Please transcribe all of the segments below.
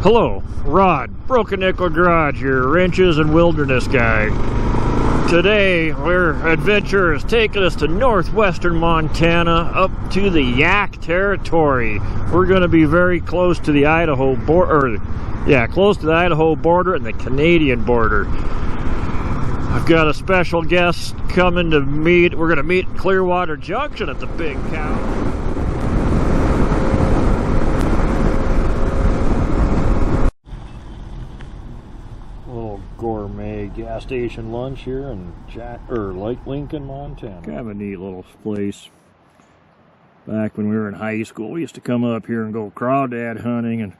Hello, Rod, Broken Nickel Garage, your wrenches and wilderness guy. Today, our adventure is taking us to northwestern Montana up to the Yaak territory. We're going to be very close to the Idaho border, close to the Idaho border and the Canadian border. I've got a special guest coming to meet. We're going to meet Clearwater Junction at the Big Cow. Gourmet gas station lunch here in Lake Lincoln, Montana. Kind of a neat little place. Back when we were in high school, we used to come up here and go crawdad hunting and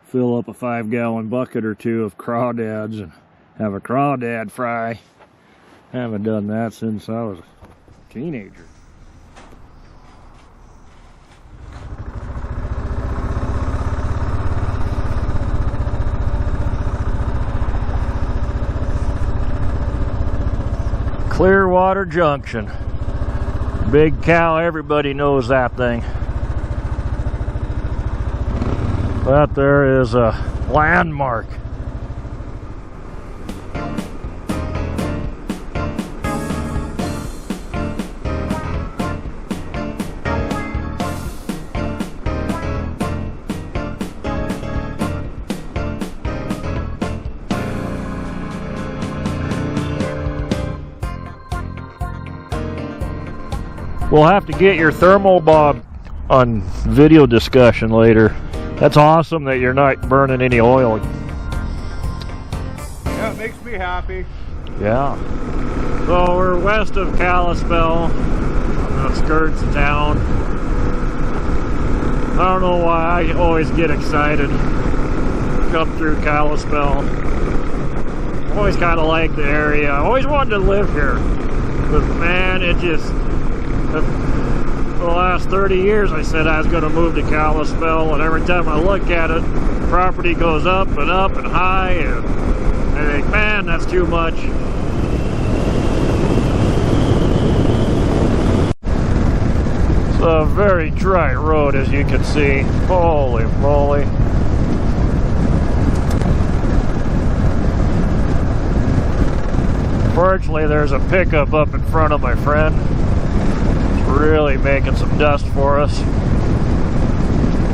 fill up a 5-gallon bucket or two of crawdads and have a crawdad fry. Haven't done that since I was a teenager. Clearwater Junction. Big Cow, everybody knows that thing. But there is a landmark. We'll have to get your thermal bob on video discussion later. That's awesome that you're not burning any oil. Yeah, it makes me happy. Yeah. So we're west of Kalispell, on the skirts of town. I don't know why I always get excited. Come through Kalispell. Always kind of like the area. I always wanted to live here. But man, it just... For the last 30 years I said I was going to move to Kalispell, and every time I look at it, property goes up and up and high, and I think, man, that's too much. It's a very dry road, as you can see. Holy moly. Fortunately, there's a pickup up in front of my friend. Really making some dust for us.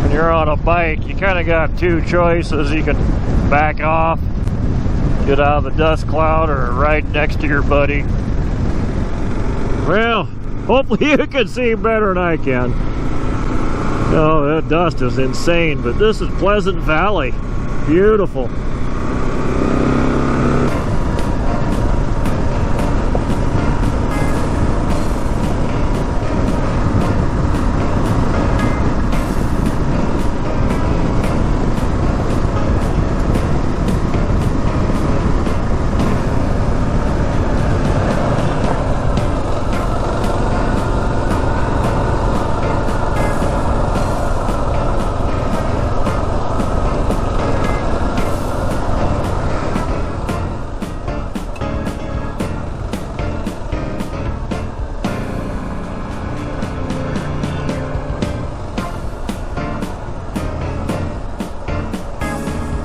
When you're on a bike, you kind of got two choices. You can back off, get out of the dust cloud, or right next to your buddy. Well, hopefully you can see better than I can. Oh, that dust is insane, but this is Pleasant Valley. Beautiful.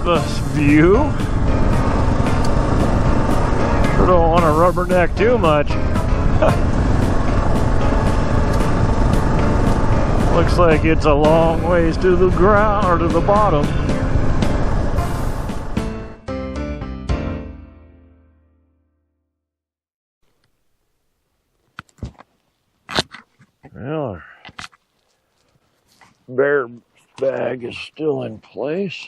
This view. Sure don't want to rubberneck too much. Looks like it's a long ways to the ground or to the bottom. Well, our bear bag is still in place.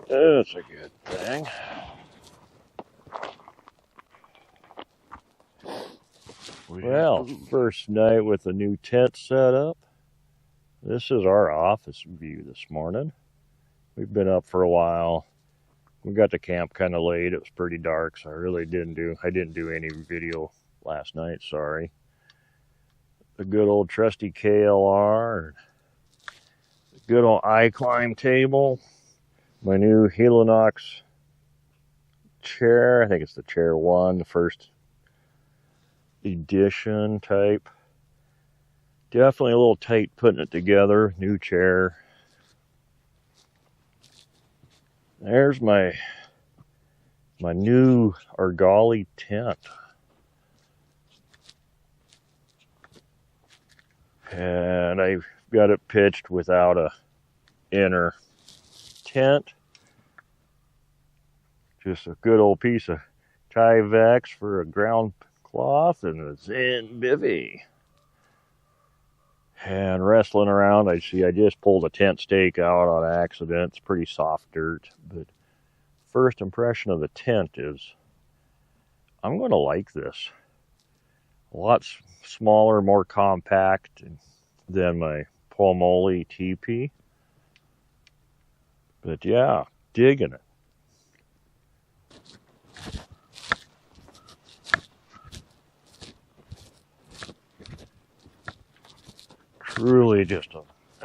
That's a good thing. Well, first night with the new tent set up. This is our office view this morning. We've been up for a while. We got to camp kind of late. It was pretty dark, so I didn't do any video last night, sorry. The good old trusty KLR, the good old iClimb table. My new Helinox chair, I think it's the chair one, the first edition type. Definitely a little tight putting it together. New chair. There's my new Argali tent. And I've got it pitched without a inner tent. Just a good old piece of Tyvek for a ground cloth and a Zen bivvy. And wrestling around, I just pulled a tent stake out on accident. It's pretty soft dirt, but first impression of the tent is I'm going to like this. A lot smaller, more compact than my Pomoli teepee. But yeah, digging it. Truly just an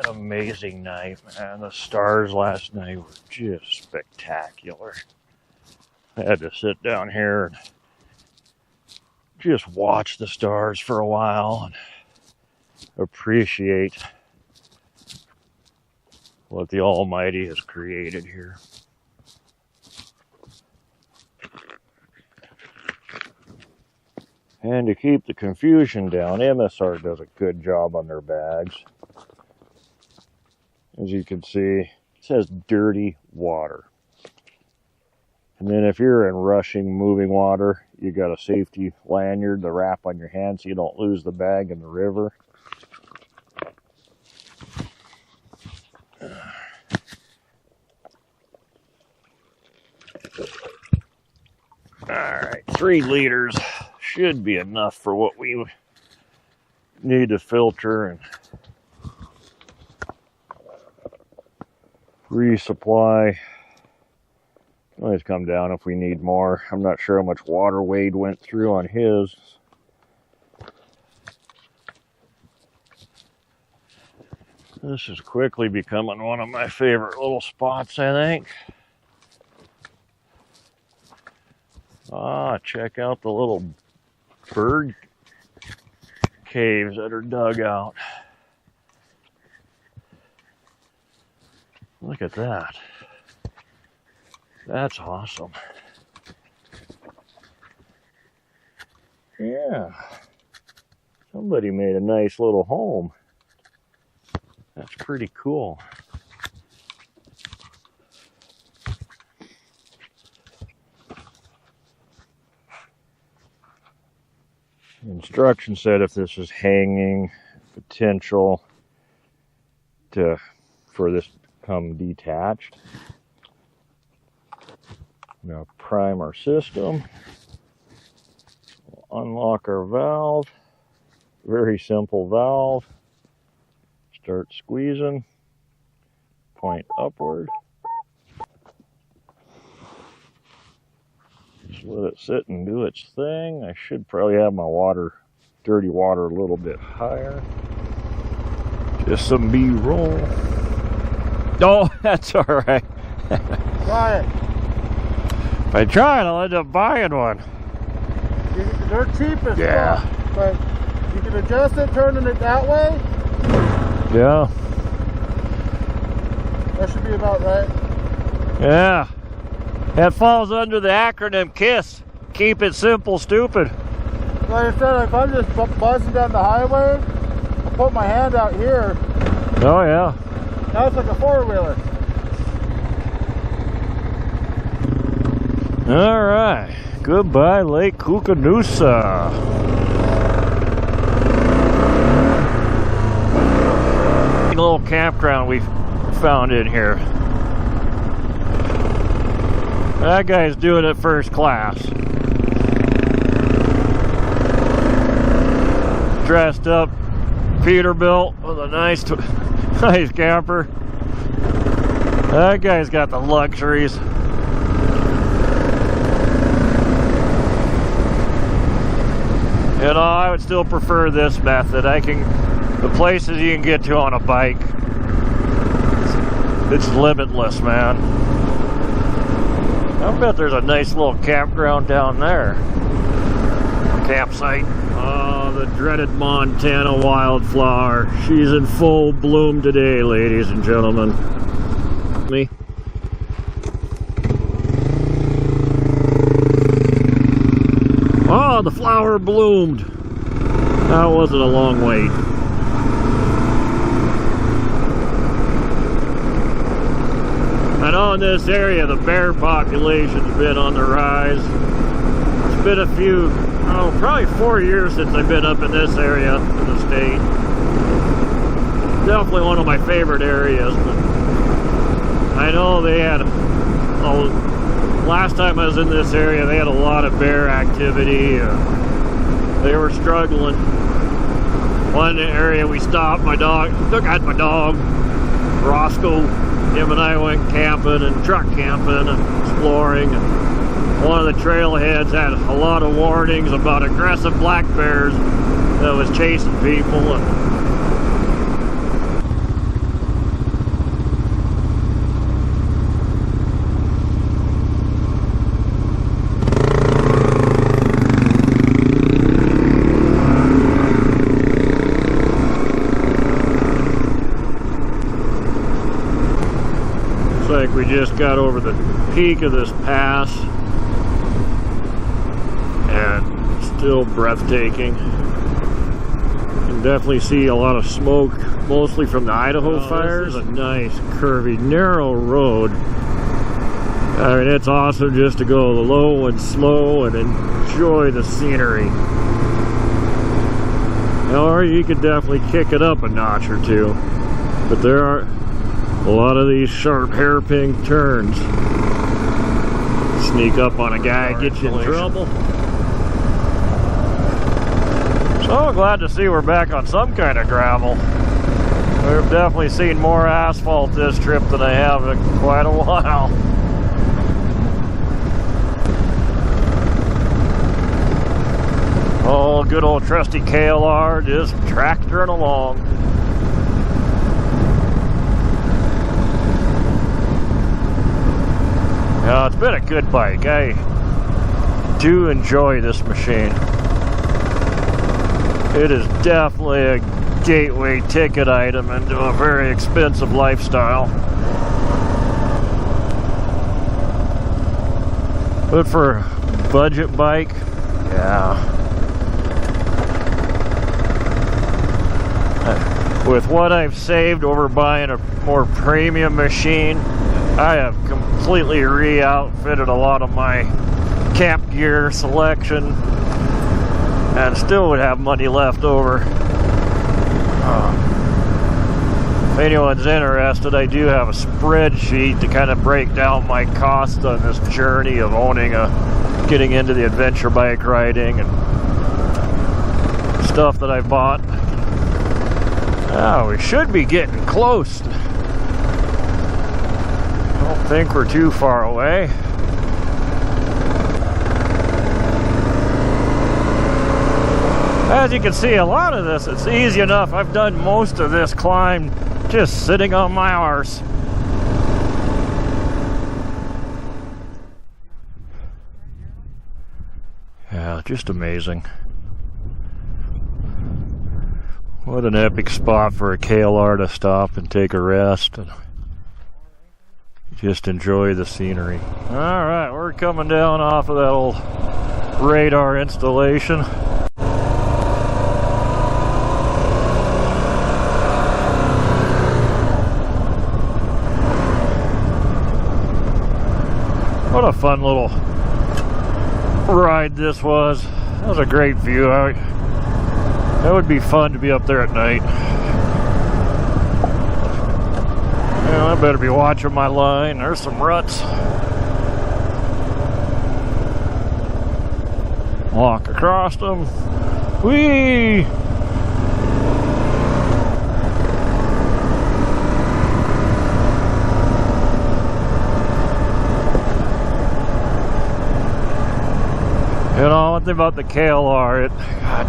amazing night, man. The stars last night were just spectacular. I had to sit down here and just watch the stars for a while and appreciate what the Almighty has created here. And to keep the confusion down, MSR does a good job on their bags. As you can see, it says dirty water. And then if you're in rushing, moving water, you got a safety lanyard to wrap on your hand so you don't lose the bag in the river. Alright, 3 liters should be enough for what we need to filter and resupply. Always come down if we need more. I'm not sure how much water Wade went through on his. This is quickly becoming one of my favorite little spots, I think. Check out the little bird caves that are dug out. Look at that. That's awesome. Yeah. Somebody made a nice little home. That's pretty cool. The instruction said if this is hanging, potential for this to become detached. Now prime our system. We'll unlock our valve. Very simple valve. Start squeezing. Point upward. Just let it sit and do its thing. I should probably have my dirty water a little bit higher. Just some B-roll. Oh, that's all right. Try it. If I try it, I'll end up buying one. They're cheap as yeah. fuck, but you can adjust it, turning it that way. Yeah. That should be about right. Yeah. That falls under the acronym KISS. Keep it simple, stupid. Like I said, if I'm just buzzing down the highway, I'll put my hand out here. Oh, yeah. Now it's like a four-wheeler. All right. Goodbye, Lake Kookanusa. A little campground we found in here. That guy's doing it first class. Dressed up, Peterbilt with a nice camper. That guy's got the luxuries. You know, I would still prefer this method. The places you can get to on a bike, it's limitless, man. I bet there's a nice little campground down there. Campsite. Oh, the dreaded Montana wildflower. She's in full bloom today, ladies and gentlemen. Me. Oh, the flower bloomed. That wasn't a long wait. I know in this area the bear population's been on the rise. It's been a few, oh, probably 4 years since I've been up in this area of the state. Definitely one of my favorite areas, but I know they had, last time I was in this area, they had a lot of bear activity. They were struggling. One area we stopped, I had my dog, Roscoe. Him and I went camping and truck camping and exploring. And one of the trailheads had a lot of warnings about aggressive black bears that was chasing people. And like we just got over the peak of this pass and still breathtaking. You can definitely see a lot of smoke, mostly from the Idaho fires. This is a nice curvy narrow road. I mean, it's awesome just to go low and slow and enjoy the scenery. Or you could definitely kick it up a notch or two, but there are a lot of these sharp hairpin turns. Sneak up on a guy, get you in trouble. So glad to see we're back on some kind of gravel. We've definitely seen more asphalt this trip than I have in quite a while. Oh, good old trusty KLR just tractoring along. It's been a good bike. I do enjoy this machine. It is definitely a gateway ticket item into a very expensive lifestyle. But for a budget bike, yeah. With what I've saved over buying a more premium machine, I have completely re-outfitted a lot of my camp gear selection and still would have money left over. If anyone's interested, I do have a spreadsheet to kind of break down my cost on this journey of getting into the adventure bike riding and stuff that I bought. Oh, we should be getting close. I don't think we're too far away. As you can see, a lot of this, it's easy enough. I've done most of this climb just sitting on my arse. Yeah, just amazing. What an epic spot for a KLR to stop and take a rest and just enjoy the scenery. Alright, we're coming down off of that old radar installation. What a fun little ride this was. That was a great view. That would be fun to be up there at night. Yeah, I better be watching my line. There's some ruts. Walk across them. Whee! You know, one thing about the KLR,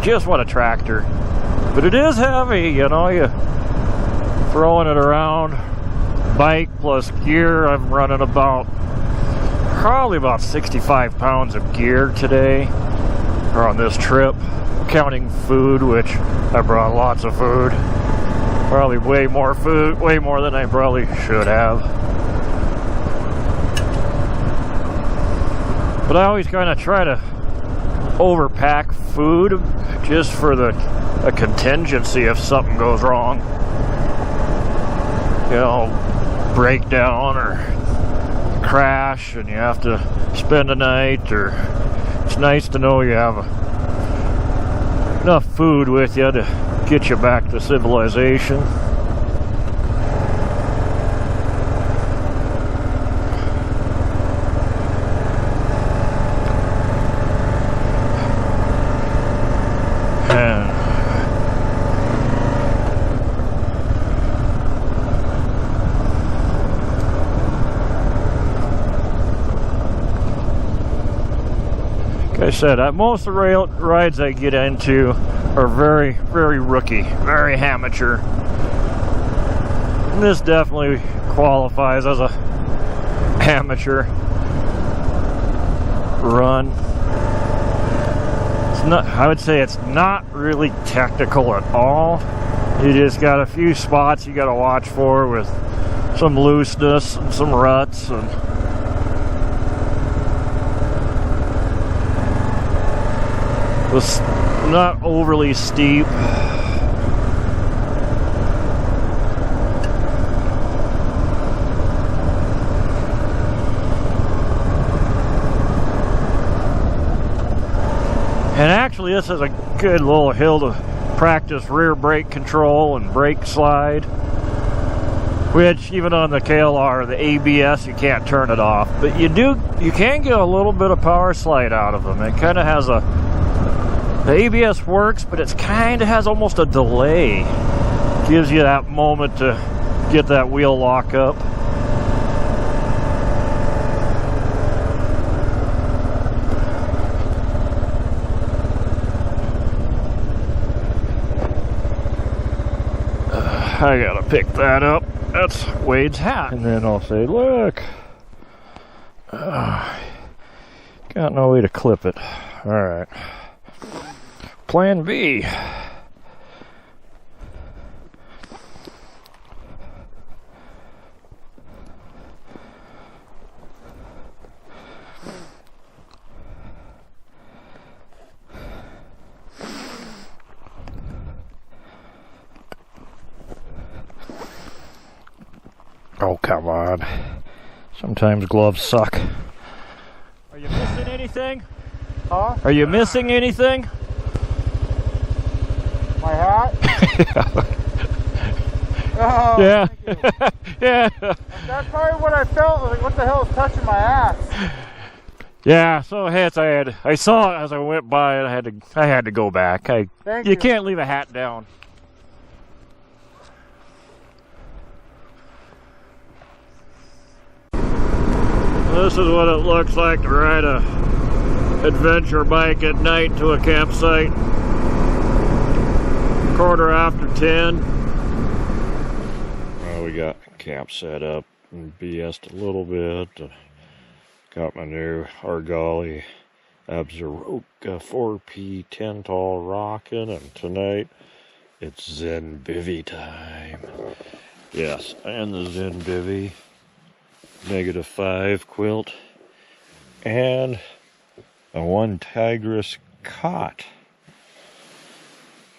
just what a tractor. But it is heavy, you know, you throwing it around, bike plus gear. I'm running probably about 65 pounds of gear today, or on this trip. counting food, which I brought lots of food. Probably way more food, way more than I probably should have. But I always kind of try to overpack food just for a contingency if something goes wrong. You know, breakdown or crash and you have to spend a night, or it's nice to know you have enough food with you to get you back to civilization. Like I said, most of the rail rides I get into are very, very rookie, very amateur. And this definitely qualifies as a amateur run. It's not, I would say it's not really technical at all. You just got a few spots you got to watch for with some looseness and some ruts, and was not overly steep. And actually this is a good little hill to practice rear brake control and brake slide, which even on the KLR, the ABS, you can't turn it off, but you can get a little bit of power slide out of them. It kind of has the ABS works, but it kind of has almost a delay. Gives you that moment to get that wheel lock up. I gotta pick that up. That's Wade's hat. And then I'll say, look. Got no way to clip it. Alright. Plan B. Oh, come on. Sometimes gloves suck. Are you missing anything? Huh? Are you missing anything? My hat? Oh, yeah. Yeah. That's probably what I felt. Like, what the hell is touching my ass? Yeah. So hats I saw it as I went by, and I had to go back. You can't leave a hat down. This is what it looks like to ride a adventure bike at night to a campsite. 10:15. Well, we got camp set up and BS'd a little bit. Got my new Argali Absaroka 4P 10 tall rocking, and tonight it's Zen Bivy time. Yes, and the Zen Bivy -5 quilt and a OneTigris cot.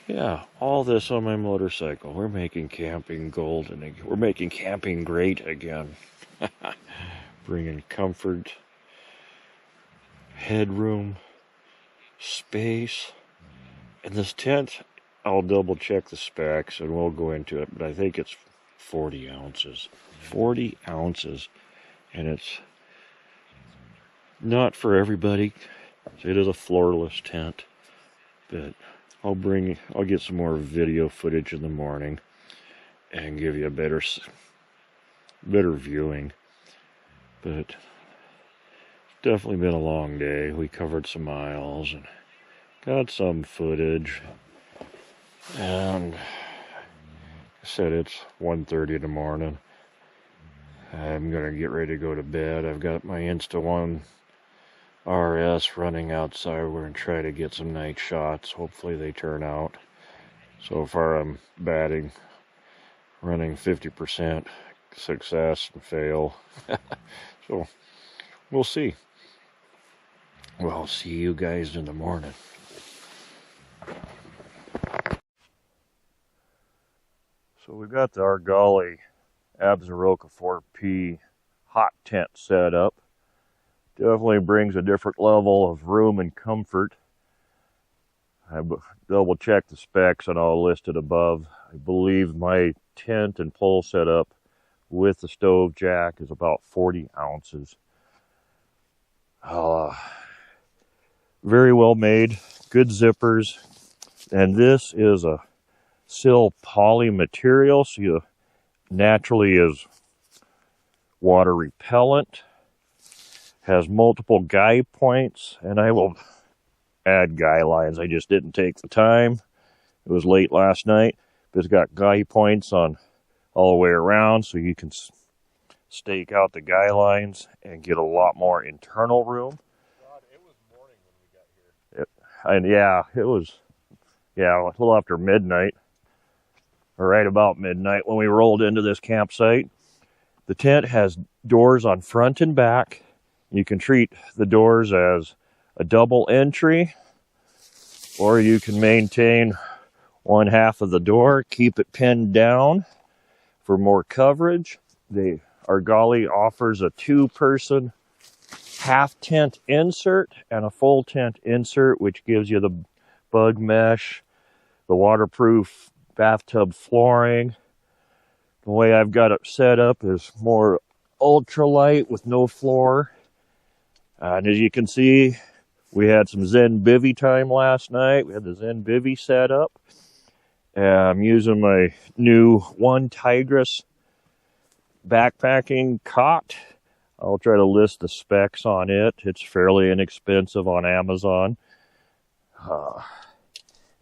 Yeah, all this on my motorcycle. We're making camping golden again. We're making camping great again. Bringing comfort, headroom, space. And this tent, I'll double check the specs and we'll go into it, but I think it's 40 ounces. 40 ounces. And it's not for everybody. It is a floorless tent, but I'll get some more video footage in the morning and give you a better viewing. But it's definitely been a long day. We covered some miles and got some footage. And like I said, it's 1:30 in the morning. I'm gonna get ready to go to bed. I've got my Insta1 RS running outside. We're going to try to get some night shots. Hopefully they turn out. So far I'm running 50% success and fail. So we'll see. Well, see you guys in the morning. So we've got the Argali Absaroka 4P hot tent set up. Definitely brings a different level of room and comfort. I double checked the specs and all listed above. I believe my tent and pole setup with the stove jack is about 40 ounces. Very well made, good zippers, and this is a sil poly material, so you naturally is water repellent. Has multiple guy points, and I will add guy lines. I just didn't take the time. It was late last night, but it's got guy points on all the way around, so you can stake out the guy lines and get a lot more internal room. God, it was morning when we got here. And yeah, it was a little after midnight, or right about midnight when we rolled into this campsite. The tent has doors on front and back. You can treat the doors as a double entry, or you can maintain one half of the door, keep it pinned down for more coverage. The Argali offers a 2-person half tent insert and a full tent insert, which gives you the bug mesh, the waterproof bathtub flooring. The way I've got it set up is more ultralight with no floor. And as you can see, we had some Zen bivy time last night. We had the Zen bivy set up. And I'm using my new OneTigris backpacking cot. I'll try to list the specs on it. It's fairly inexpensive on Amazon.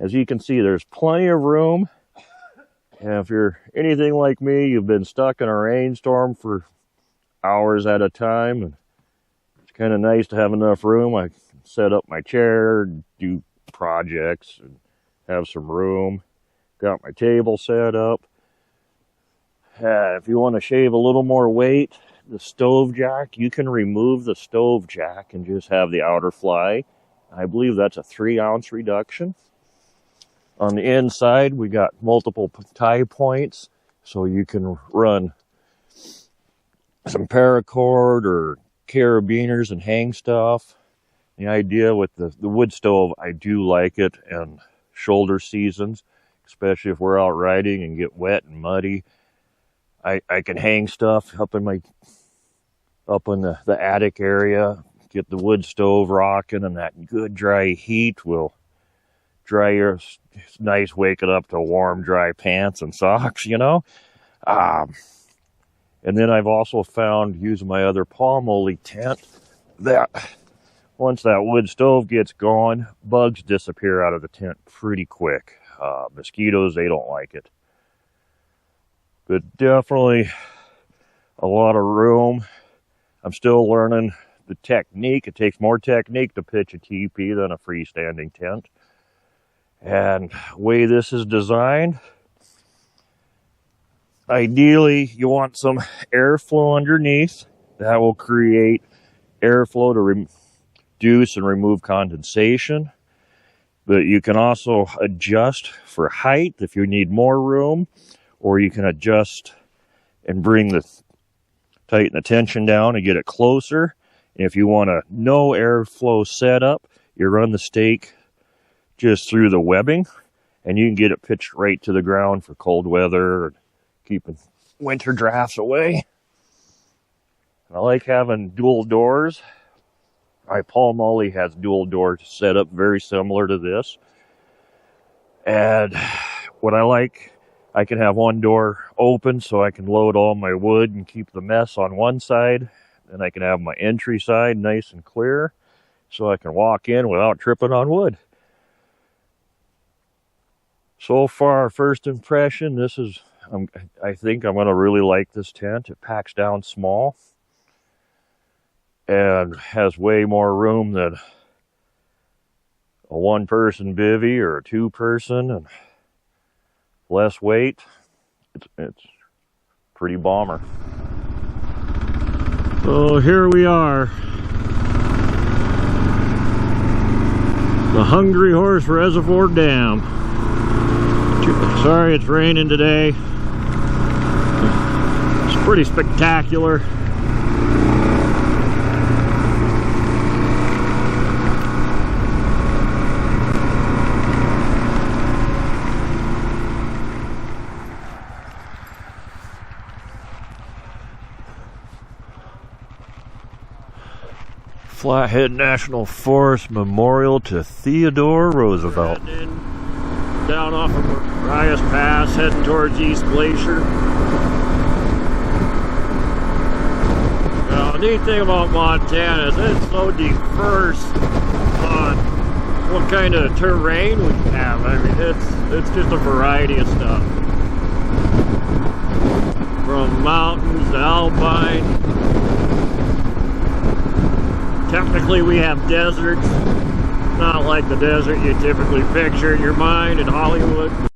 As you can see, there's plenty of room. And if you're anything like me, you've been stuck in a rainstorm for hours at a time. And it's kind of nice to have enough room. I can set up my chair, do projects, and have some room. Got my table set up. If you want to shave a little more weight, the stove jack, you can remove the stove jack and just have the outer fly. I believe that's a 3-ounce reduction. On the inside, we got multiple tie points, so you can run some paracord or carabiners and hang stuff. The idea with the wood stove, I do like it in shoulder seasons, especially if we're out riding and get wet and muddy. I can hang stuff up in the attic area, get the wood stove rocking, and that good dry heat will dry your, it's nice waking up to warm, dry pants and socks, you know. And then I've also found, using my other palm-only tent, that once that wood stove gets going, bugs disappear out of the tent pretty quick. Mosquitoes, they don't like it. But definitely a lot of room. I'm still learning the technique. It takes more technique to pitch a teepee than a freestanding tent. And the way this is designed, ideally you want some airflow underneath. That will create airflow to reduce and remove condensation. But you can also adjust for height if you need more room, or you can adjust and tighten the tension down and get it closer. If you want a no airflow setup, you run the stake just through the webbing, and you can get it pitched right to the ground for cold weather and keeping winter drafts away. And I like having dual doors. My Palm Ollie has dual doors set up very similar to this. And what I like, I can have one door open so I can load all my wood and keep the mess on one side. And I can have my entry side nice and clear so I can walk in without tripping on wood. So far, first impression, I think I'm going to really like this tent. It packs down small. and has way more room than a one-person bivvy or a two-person, and less weight. It's pretty bomber. So here we are, the Hungry Horse Reservoir Dam. Sorry it's raining today. It's pretty spectacular. Flathead National Forest Memorial to Theodore Roosevelt. Down off of Rias Pass, heading towards East Glacier. Now, the neat thing about Montana is it's so diverse on what kind of terrain we have. I mean, it's just a variety of stuff. From mountains to alpine. Technically, we have deserts, not like the desert you typically picture in your mind in Hollywood.